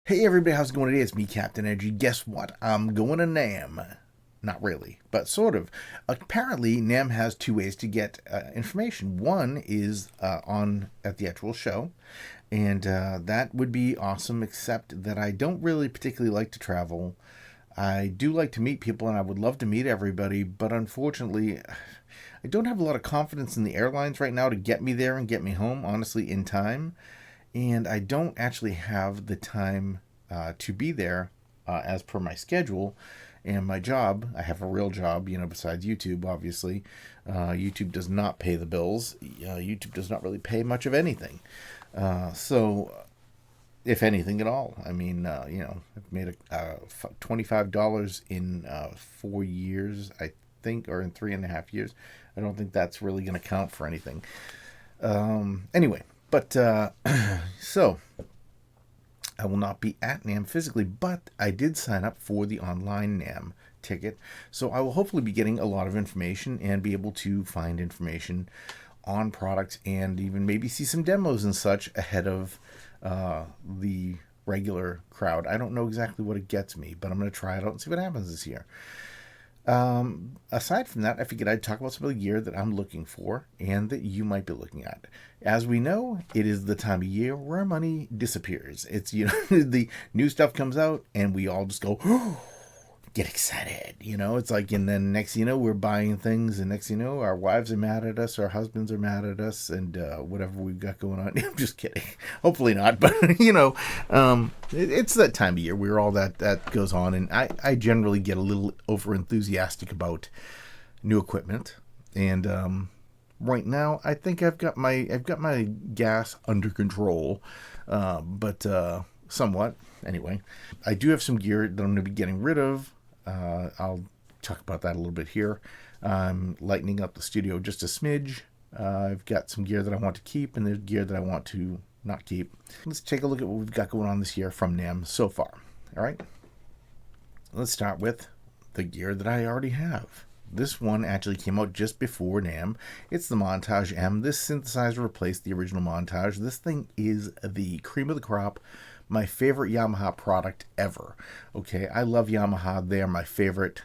Hey everybody, how's it going today? It's me, Captain Energy. Guess what? I'm going to Namm. Not really, but sort of. Apparently, Namm has two ways to get information. One is on at the actual show, and that would be awesome, except that I don't really particularly like to travel. I do like to meet people, and I would love to meet everybody, but unfortunately, I don't have a lot of confidence in the airlines right now to get me there and get me home, honestly, in time. And I don't actually have the time to be there as per my schedule and my job. I have a real job, besides YouTube, obviously. YouTube does not pay the bills. YouTube does not really pay much of anything. So, if anything at all, I mean, I've made $25 in 4 years, I think, or in 3.5 years. I don't think that's really going to count for anything. Anyway, but so I will not be at Namm physically, but I did sign up for the online Namm ticket. So I will hopefully be getting a lot of information and be able to find information on products and even maybe see some demos and such ahead of the regular crowd. I don't know exactly what it gets me, but I'm going to try it out and see what happens this year. Aside from that, I figured I'd talk about some of the gear that I'm looking for and that you might be looking at. As we know, it is the time of year where money disappears. It's, the new stuff comes out and we all just go, get excited. It's like, and then next, we're buying things, and next, our wives are mad at us, our husbands are mad at us, and whatever we've got going on. I'm just kidding. Hopefully not, but it's that time of year where all that goes on, and I generally get a little over enthusiastic about new equipment, and right now I think I've got my gas under control, but somewhat. Anyway, I do have some gear that I'm going to be getting rid of. I'll talk about that a little bit here. I'm lightening up the studio just a smidge. I've got some gear that I want to keep, and there's gear that I want to not keep. Let's take a look at what we've got going on this year from Namm so far. All right. Let's start with the gear that I already have. This one actually came out just before Namm. It's the Montage M. This synthesizer replaced the original Montage. This thing is the cream of the crop. My favorite Yamaha product ever. Okay, I love Yamaha. They are my favorite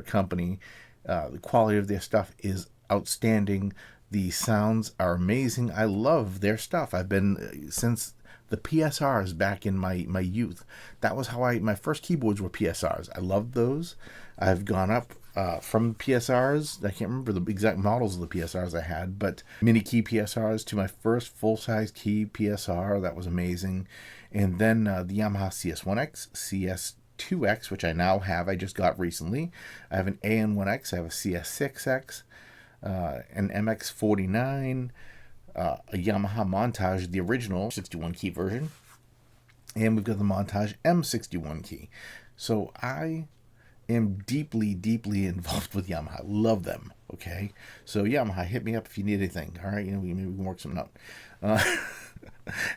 company. The quality of their stuff is outstanding. The sounds are amazing. I love their stuff. I've been since the PSRs back in my youth. That was how my first keyboards were PSRs. I loved those. I've gone up from PSRs. I can't remember the exact models of the PSRs I had, but mini key PSRs to my first full-size key PSR. That was amazing. And then the Yamaha CS1X, CS2X, which I now have. I just got recently. I have an AN1X. I have a CS6X, an MX49, a Yamaha Montage, the original 61 key version, and we've got the Montage M 61 key. So I am deeply involved with Yamaha. Love them. Okay, so Yamaha, hit me up if you need anything. All right, maybe we can work something out.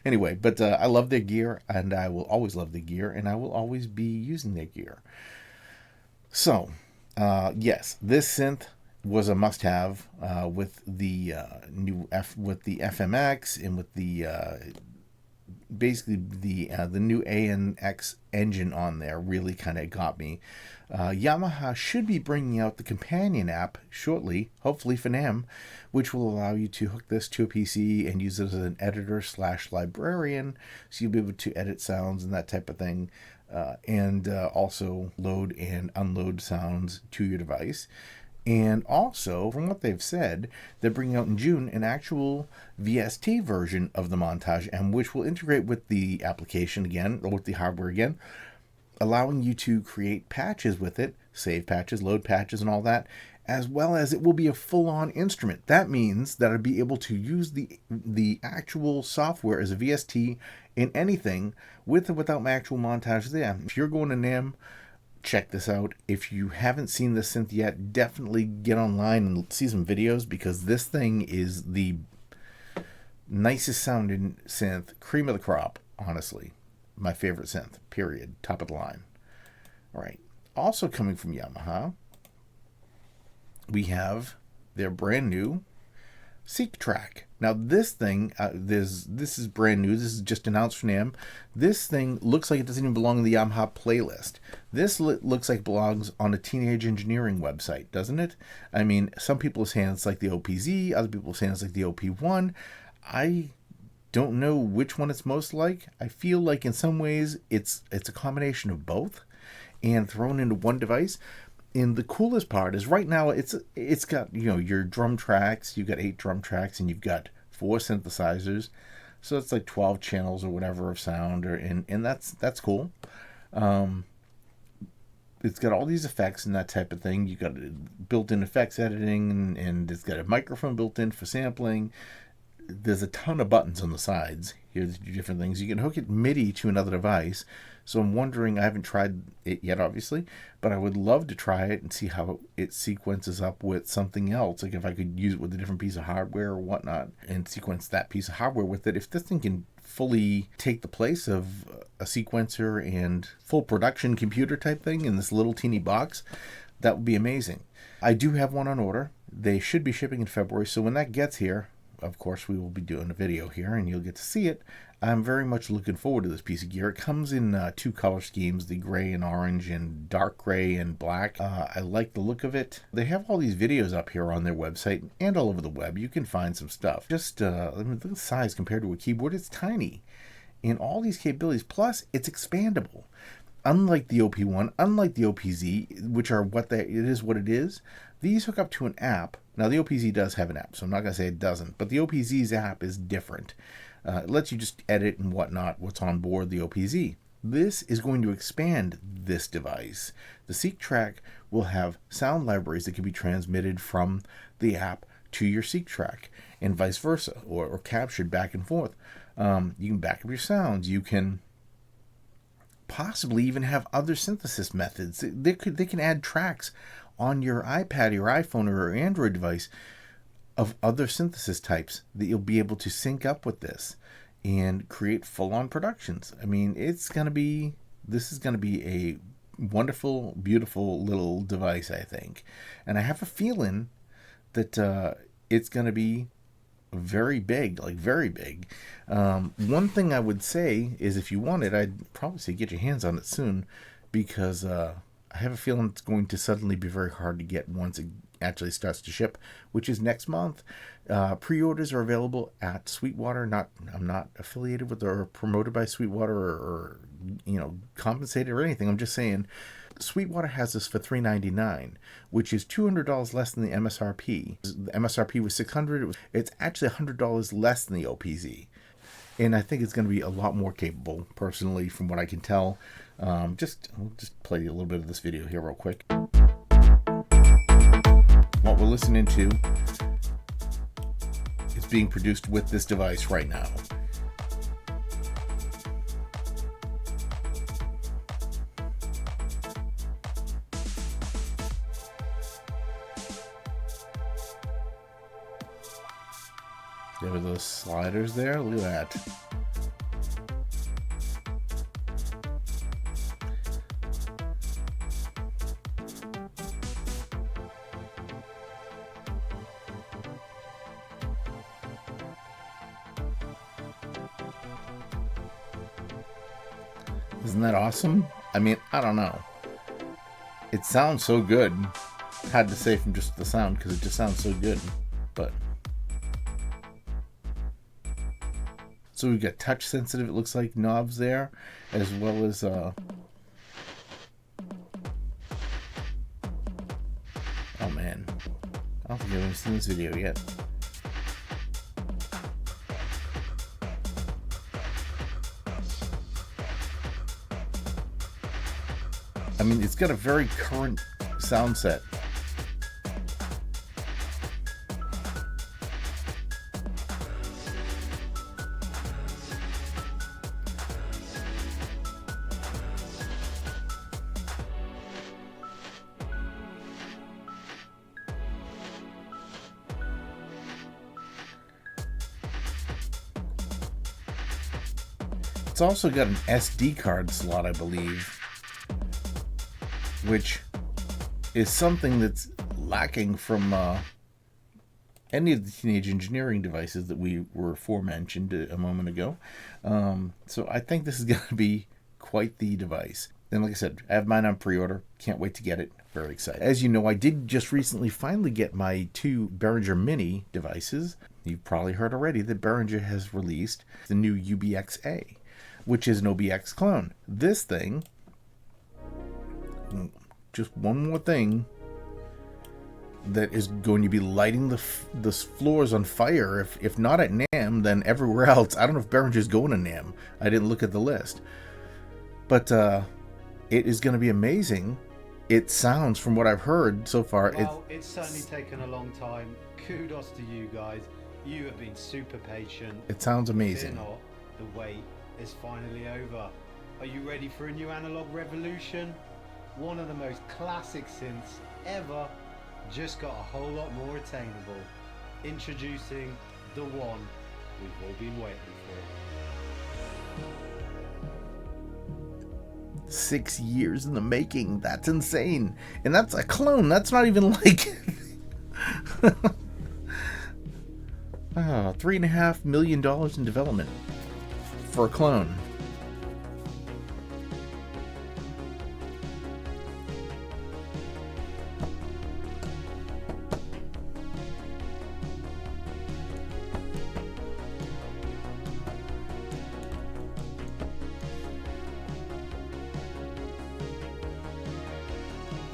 Anyway, but I love their gear, and I will always love their gear, and I will always be using their gear. So, yes, this synth was a must-have with the with the FMX and with the basically the new ANX engine on there really kind of got me. Yamaha should be bringing out the companion app shortly, hopefully for Namm, which will allow you to hook this to a PC and use it as an editor/librarian, so you'll be able to edit sounds and that type of thing, and also load and unload sounds to your device. And also, from what they've said, they're bringing out in June an actual VST version of the Montage M, which will integrate with the application again, or with the hardware again, allowing you to create patches with it, save patches, load patches, and all that, as well as it will be a full-on instrument. That means that I'll be able to use the actual software as a VST in anything, with or without my actual Montage there. If you're going to Namm, check this out. If you haven't seen this synth yet, definitely get online and see some videos, because this thing is the nicest sounding synth, cream of the crop, honestly. My favorite synth, period. Top of the line. All right. Also coming from Yamaha, we have their brand new SeqTrak. Now this thing, this is brand new. This is just announced from Namm. This thing looks like it doesn't even belong in the Yamaha playlist. This looks like it belongs on a teenage engineering website, doesn't it? I mean, some people are saying it's like the OPZ, other people are saying it's like the OP1. I don't know which one it's most like. I feel like in some ways it's a combination of both and thrown into one device. And the coolest part is right now it's got, you know, your drum tracks. You've got 8 drum tracks and you've got 4 synthesizers, so it's like 12 channels or whatever of sound, and that's cool. It's got all these effects and that type of thing. You got built-in effects editing, and it's got a microphone built in for sampling. There's a ton of buttons on the sides. Here's different things. You can hook it MIDI to another device. So I'm wondering, I haven't tried it yet, obviously, but I would love to try it and see how it sequences up with something else. Like if I could use it with a different piece of hardware or whatnot and sequence that piece of hardware with it. If this thing can fully take the place of a sequencer and full production computer type thing in this little teeny box, that would be amazing. I do have one on order. They should be shipping in February. So when that gets here, of course, we will be doing a video here and you'll get to see it. I'm very much looking forward to this piece of gear. It comes in 2 color schemes, the gray and orange and dark gray and black. I like the look of it. They have all these videos up here on their website and all over the web. You can find some stuff. Just I mean, look at the size compared to a keyboard. It's tiny. And all these capabilities, plus it's expandable. Unlike the OP1, unlike the OPZ, which are it is what it is, these hook up to an app. Now the OPZ does have an app, so I'm not going to say it doesn't, but the OPZ's app is different. It lets you just edit and whatnot what's on board the OPZ. This is going to expand this device. The SeqTrak will have sound libraries that can be transmitted from the app to your SeqTrak and vice versa, or captured back and forth. You can back up your sounds. You can possibly even have other synthesis methods. They can add tracks on your iPad, your iPhone, or your Android device of other synthesis types that you'll be able to sync up with this and create full-on productions. I mean, this is going to be a wonderful, beautiful little device, I think. And I have a feeling that it's going to be very big, like very big. One thing I would say is if you want it, I'd probably say get your hands on it soon, because I have a feeling it's going to suddenly be very hard to get once it actually starts to ship, which is next month. Pre-orders are available at Sweetwater. I'm not affiliated with or promoted by Sweetwater or compensated or anything. I'm just saying Sweetwater has this for $399, which is $200 less than the MSRP. The MSRP was $600. It's actually $100 less than the OPZ. And I think it's going to be a lot more capable, personally, from what I can tell. I'll just play a little bit of this video here real quick. What we're listening to is being produced with this device right now. There were those sliders there. Look at that. Isn't that awesome? I mean, I don't know. It sounds so good. Hard to say from just the sound because it just sounds so good. But so we've got touch sensitive, it looks like, knobs there, as well as oh man, I don't think I've seen this video yet. I mean, it's got a very current sound set. It's also got an SD card slot, I believe, which is something that's lacking from any of the teenage engineering devices that we were aforementioned a moment ago. So I think this is going to be quite the device. And like I said, I have mine on pre-order. Can't wait to get it. Very excited. As you know, I did just recently finally get my 2 Behringer Mini devices. You've probably heard already that Behringer has released the new UBX-A, which is an OBX clone. This thing, just one more thing that is going to be lighting the floors on fire. If not at Namm, then everywhere else. I don't know if Behringer's going to Namm. I didn't look at the list. But it is going to be amazing. It sounds, from what I've heard so far... Well, it's certainly taken a long time. Kudos to you guys. You have been super patient. It sounds amazing. Fear not, the wait is finally over. Are you ready for a new analog revolution? One of the most classic synths ever, just got a whole lot more attainable. Introducing the one we've all been waiting for. 6 years in the making. That's insane. And that's a clone. That's not even like... $3.5 million in development for a clone.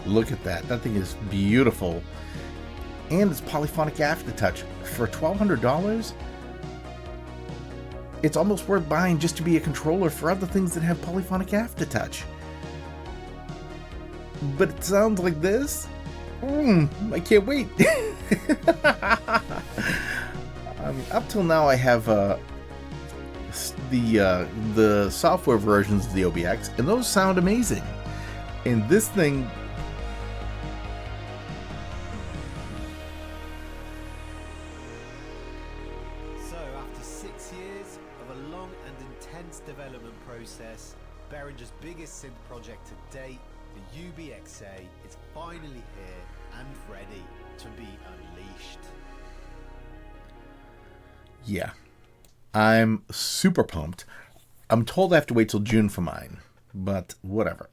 Look at that. That thing is beautiful. And it's polyphonic aftertouch. For $1,200, it's almost worth buying just to be a controller for other things that have polyphonic aftertouch. But it sounds like this? I can't wait. Up till now I have the software versions of the OBX, and those sound amazing. And this thing... Development process, Behringer's biggest synth project to date, the UBX-A, is finally here and ready to be unleashed. Yeah, I'm super pumped. I'm told I have to wait till June for mine, but whatever.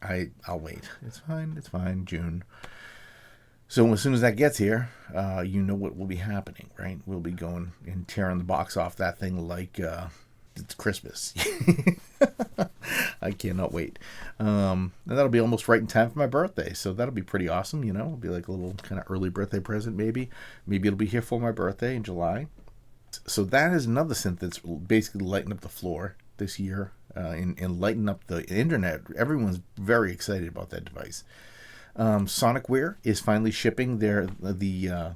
I'll wait. It's fine. June. So as soon as that gets here, you know what will be happening, right? We'll be going and tearing the box off that thing like it's Christmas. I cannot wait. And that'll be almost right in time for my birthday, so that'll be pretty awesome. You know, it'll be like a little kind of early birthday present, maybe. Maybe it'll be here for my birthday in July. So that is another synth that's basically lighting up the floor this year and lighting up the internet. Everyone's very excited about that device. Sonicware is finally shipping their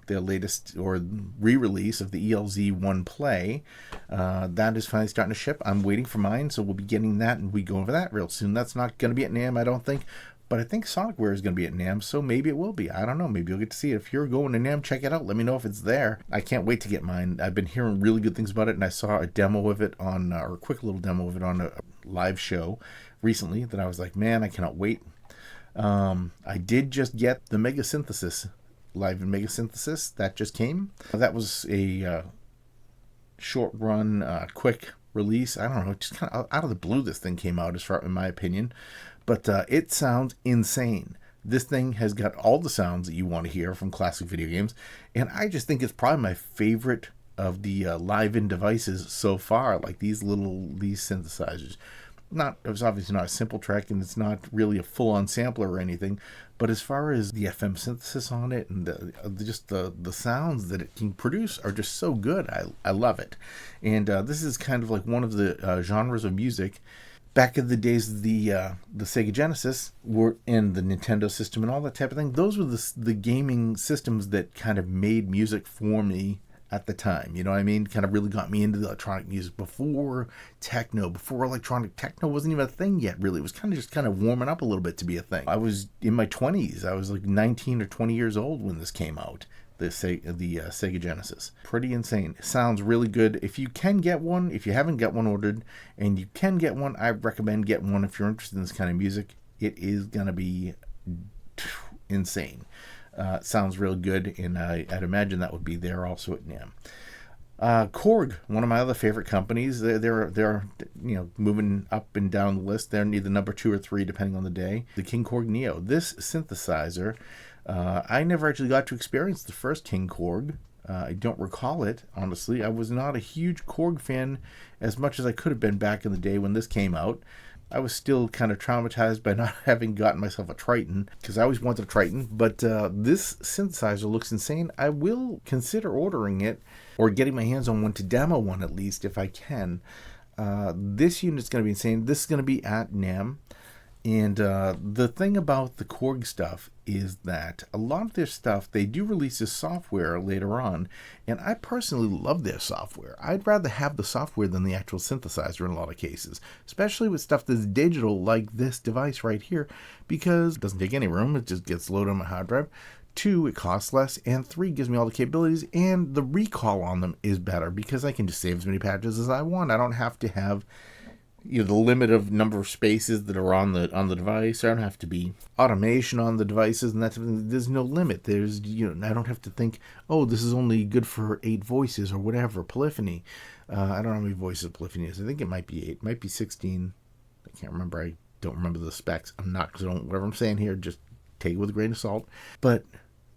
latest or re-release of the ELZ1 Play. That is finally starting to ship. I'm waiting for mine, so we'll be getting that, and we go over that real soon. That's not going to be at Namm, I don't think, but I think Sonicware is going to be at Namm, so maybe it will be. I don't know. Maybe you'll get to see it. If you're going to Namm, check it out. Let me know if it's there. I can't wait to get mine. I've been hearing really good things about it, and I saw a demo of it on, or a quick little demo of it on a live show recently that I was like, man, I cannot wait. I did just get the Mega Synthesis, Live in Mega Synthesis. That just came. That was a short run, quick release. I don't know, just kind of out of the blue this thing came out, as far in my opinion. But it sounds insane. This thing has got all the sounds that you want to hear from classic video games. And I just think it's probably my favorite of the live-in devices so far. Like these synthesizers. It's obviously not a simple track, and it's not really a full-on sampler or anything, but as far as the FM synthesis on it and the sounds that it can produce are just so good. I love it. And this is kind of like one of the genres of music. Back in the days of the Sega Genesis were in the Nintendo system and all that type of thing. Those were the gaming systems that kind of made music for me at the time, you know what I mean? Kind of really got me into the electronic music before electronic techno wasn't even a thing yet, really. It was kind of warming up a little bit to be a thing. I was in my 20s. I was like 19 or 20 years old when this came out, the Sega Genesis. Pretty insane. It sounds really good. If you can get one, if you haven't got one ordered, and you can get one, I recommend getting one if you're interested in this kind of music. It is going to be insane. Sounds real good, and I'd imagine that would be there also at Namm. Korg, one of my other favorite companies, they're moving up and down the list. They're either number 2 or 3 depending on the day. The King Korg NEO. This synthesizer, I never actually got to experience the first King Korg. I don't recall it, honestly. I was not a huge Korg fan as much as I could have been back in the day when this came out. I was still kind of traumatized by not having gotten myself a Triton, because I always wanted a Triton, but this synthesizer looks insane. I will consider ordering it, or getting my hands on one to demo one at least, if I can. This unit's going to be insane. This is going to be at Namm. And the thing about the Korg stuff is that a lot of their stuff, they do release this software later on, and I personally love their software. I'd rather have the software than the actual synthesizer in a lot of cases, especially with stuff that's digital like this device right here, because it doesn't take any room, it just gets loaded on my hard drive. 2, it costs less, and 3, gives me all the capabilities, and the recall on them is better because I can just save as many patches as I want. I don't have to have the limit of number of spaces that are on the device. I don't have to be automation on the devices, and there's no limit. There's I don't have to think, oh, this is only good for 8 voices or whatever, polyphony. I don't know how many voices polyphony is. I think it might be 8, it might be 16. I can't remember. I don't remember the specs. I'm not, because whatever I'm saying here, just take it with a grain of salt. But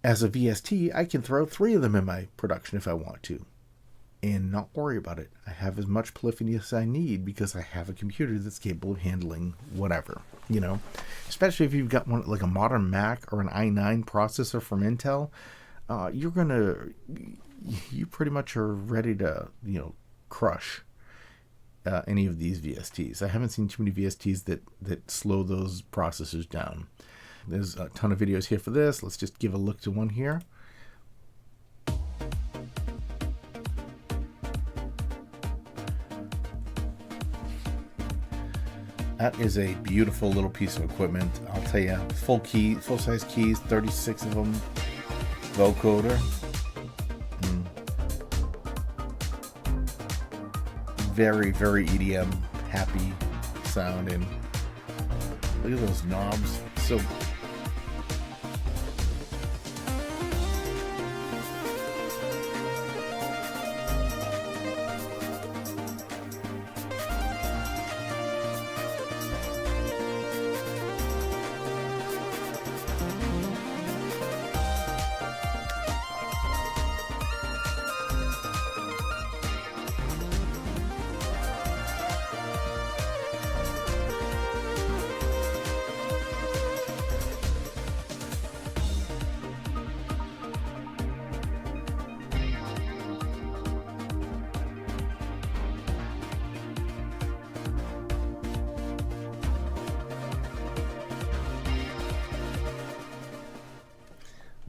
as a VST, I can throw 3 of them in my production if I want to, and not worry about it. I have as much polyphony as I need because I have a computer that's capable of handling whatever, Especially if you've got one like a modern Mac or an i9 processor from Intel, you pretty much are ready to, crush any of these VSTs. I haven't seen too many VSTs that slow those processors down. There's a ton of videos here for this. Let's just give a look to one here. That is a beautiful little piece of equipment. I'll tell you, full-size keys, 36 of them, vocoder. Very, very EDM happy sounding. Look at those knobs. So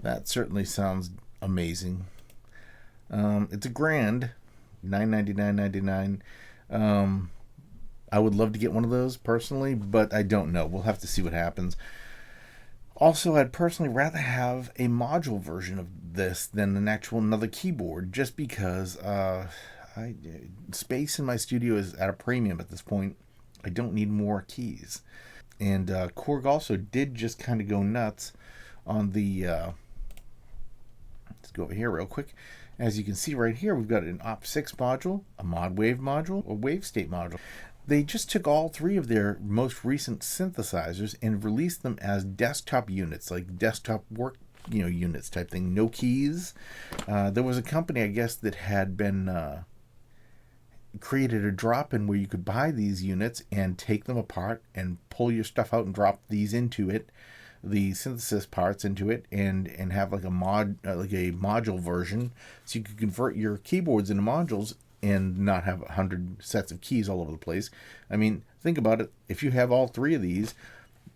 that certainly sounds amazing. It's a grand, $999.99. I would love to get one of those personally, but I don't know. We'll have to see what happens. Also, I'd personally rather have a module version of this than another keyboard, just because space in my studio is at a premium at this point. I don't need more keys. And Korg also did just kind of go nuts on the... let's go over here real quick. As you can see right here, we've got an OPSix module, a Modwave module, a Watestate module. They just took all 3 of their most recent synthesizers and released them as desktop units, like desktop work, units type thing. No keys. There was a company, I guess, that had been created a drop-in where you could buy these units and take them apart and pull your stuff out and drop these into it, the synthesis parts into it, and have like a module version, so you could convert your keyboards into modules and not have 100 sets of keys all over the place. I mean, think about it. If you have all 3 of these,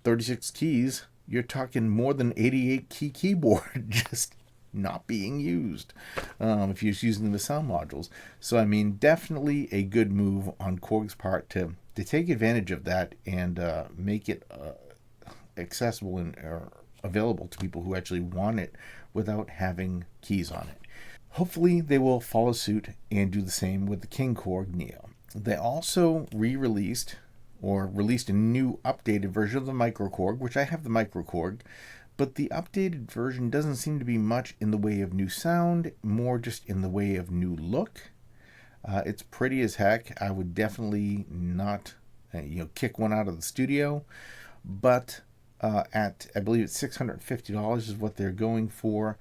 36 keys, you're talking more than 88 key keyboard just not being used if you're using the sound modules. So I mean, definitely a good move on Korg's part to take advantage of that and make it accessible and available to people who actually want it without having keys on it. Hopefully they will follow suit and do the same with the King Korg NEO. They also released a new updated version of the Micro Korg, which I have the Micro Korg, but the updated version doesn't seem to be much in the way of new sound, more just in the way of new look. It's pretty as heck. I would definitely not, kick one out of the studio, but at, I believe it's $650 is what they're going for.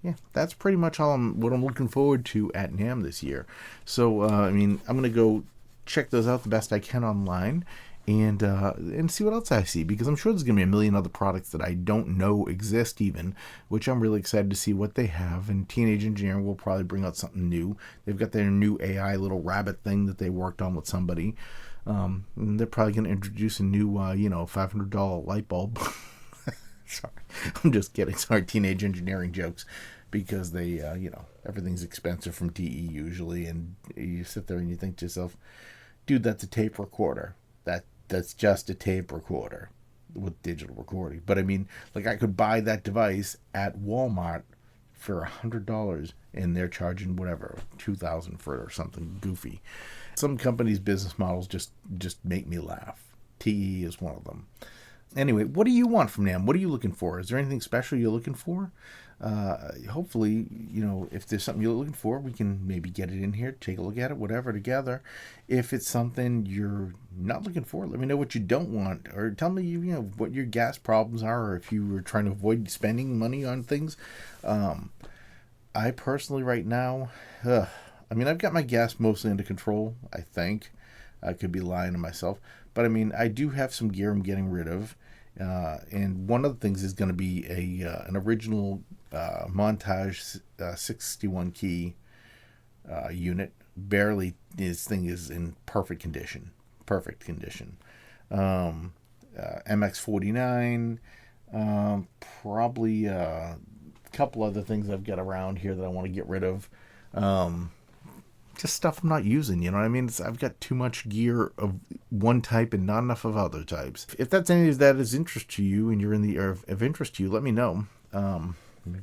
Yeah, that's pretty much what I'm looking forward to at NAMM this year. So, I'm going to go check those out the best I can online and see what else I see, because I'm sure there's going to be a million other products that I don't know exist even, which I'm really excited to see what they have. And Teenage Engineering will probably bring out something new. They've got their new AI little rabbit thing that they worked on with somebody. And they're probably going to introduce a new, $500 light bulb. Sorry, I'm just kidding. Sorry, Teenage Engineering jokes, because they, everything's expensive from TE usually, and you sit there and you think to yourself, dude, that's a tape recorder. That's just a tape recorder with digital recording. But I could buy that device at Walmart for $100, and they're charging whatever $2,000 for it or something goofy. Some companies' business models just make me laugh. TE is one of them. Anyway, what do you want from NAMM? What are you looking for? Is there anything special you're looking for? Hopefully, if there's something you're looking for, we can maybe get it in here, take a look at it, whatever, together. If it's something you're not looking for, let me know what you don't want, or tell me, what your gas problems are, or if you were trying to avoid spending money on things. I personally, right now, I've got my gas mostly under control, I think. I could be lying to myself. But I do have some gear I'm getting rid of. And one of the things is going to be an original Montage 61 key unit. Barely, this thing is in perfect condition. MX49, probably a couple other things I've got around here that I want to get rid of. Just stuff I'm not using, I've got too much gear of one type and not enough of other types. If that's any of that is interest to you, and you're in the area of interest to you, let me know.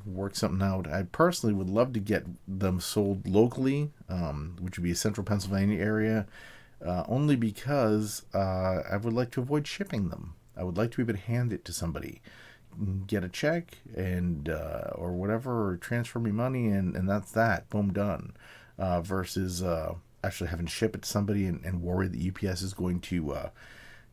Work something out. I personally would love to get them sold locally, which would be a central Pennsylvania area, only because I would like to avoid shipping them. I would like to be able to hand it to somebody, get a check, and or whatever, or transfer me money, and that's that. Boom, done. Versus actually having to ship it to somebody and worry that UPS is going to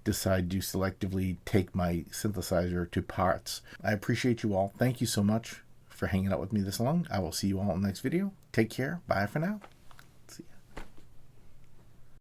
decide to selectively take my synthesizer to parts. I appreciate you all. Thank you so much for hanging out with me this long. I will see you all in the next video. Take care. Bye for now.